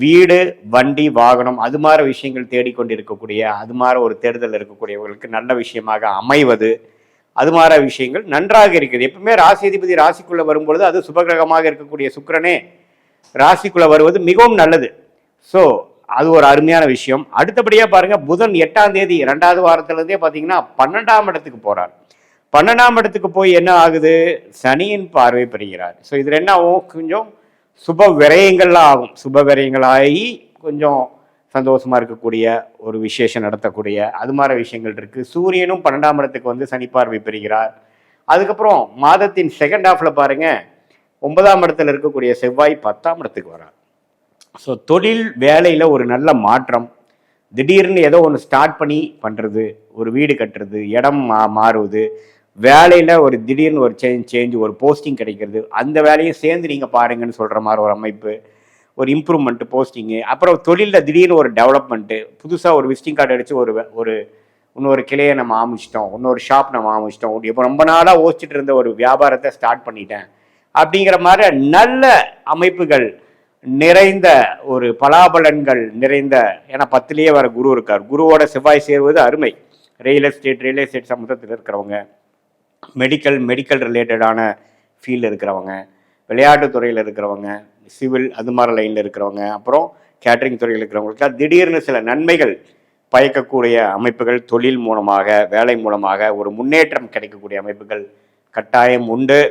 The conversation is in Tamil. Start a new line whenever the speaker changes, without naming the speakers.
வீடு, வண்டி, வாகனம் அது மாதிரி விஷயங்கள் தேடிக்கொண்டு இருக்கக்கூடிய, அது மாதிரி ஒரு தேடுதல் இருக்கக்கூடியவர்களுக்கு நல்ல விஷயமாக அமைவது, அது மாதிரி விஷயங்கள் நன்றாக இருக்குது. எப்பவுமே ராசிதிபதி ராசிக்குள்ள வரும்பொழுது அது சுபகிரகமாக இருக்கக்கூடிய சுக்கிரனே ராசிக்குள்ள வருவது மிகவும் நல்லது. ஸோ அது ஒரு அருமையான விஷயம். அடுத்தபடியாக பாருங்க, புதன் 8ஆம் தேதி 2வது வாரத்திலிருந்தே பார்த்தீங்கன்னா 12ஆம் இடத்துக்கு போறார். 12ஆம் இடத்துக்கு போய் என்ன ஆகுது? சனியின் பார்வை பெறுகிறார். ஸோ இதில் என்ன ஆகும்? கொஞ்சம் சுப விரயங்கள்லாம் ஆகும். சுப விரயங்கள் ஆகி கொஞ்சம் சந்தோஷமா இருக்கக்கூடிய ஒரு விசேஷம் நடத்தக்கூடிய அது மாதிரி விஷயங்கள் இருக்கு. சூரியனும் 12ஆம் இடத்துக்கு வந்து சனி பார்வை பெறுகிறார். அதுக்கப்புறம் மாதத்தின் செகண்ட் ஹாஃப்ல பாருங்க, 9ஆம் இடத்துல இருக்கக்கூடிய செவ்வாய் 10ஆம் இடத்துக்கு வரார். ஸோ தொழில் வேலையில் ஒரு நல்ல மாற்றம், திடீர்னு ஏதோ ஒன்று ஸ்டார்ட் பண்ணி பண்ணுறது, ஒரு வீடு கட்டுறது, இடம் மாறுவது, வேலையில் ஒரு திடீர்னு ஒரு சேஞ்ச் ஒரு போஸ்டிங் கிடைக்கிறது, அந்த வேலையும் சேர்ந்து நீங்கள் பாருங்கன்னு சொல்கிற மாதிரி ஒரு அமைப்பு, ஒரு இம்ப்ரூவ்மெண்ட்டு போஸ்டிங்கு, அப்புறம் தொழிலில் திடீர்னு ஒரு டெவலப்மெண்ட்டு, புதுசாக ஒரு விசிட்டிங் கார்டு அடித்து ஒரு இன்னொரு கிளையை நம்ம ஆரம்பிச்சிட்டோம், இன்னொரு ஷாப் நம்ம ஆரம்பிச்சிட்டோம், இப்போ ரொம்ப நாளாக யோசிச்சுட்டு இருந்த ஒரு வியாபாரத்தை ஸ்டார்ட் பண்ணிட்டேன் அப்படிங்கிற மாதிரி நல்ல அமைப்புகள் நிறைந்த ஒரு பலாபலன்கள் நிறைந்த, ஏன்னா 10லேயே வர குரு இருக்கார். குருவோட செவ்வாய் சேருவது அருமை. ரியல் எஸ்டேட் சம்மந்தத்தில் இருக்கிறவங்க, மெடிக்கல் ரிலேட்டடான ஃபீல்டு இருக்கிறவங்க, விளையாட்டுத்துறையில் இருக்கிறவங்க, சிவில் அது மாதிரி லைனில் இருக்கிறவங்க, அப்புறம் கேட்டரிங் துறையில் இருக்கிறவங்களுக்கு திடீர்னு சில நன்மைகள் பயக்கக்கூடிய அமைப்புகள், தொழில் மூலமாக வேலை மூலமாக ஒரு முன்னேற்றம் கிடைக்கக்கூடிய அமைப்புகள் கட்டாயம் உண்டு.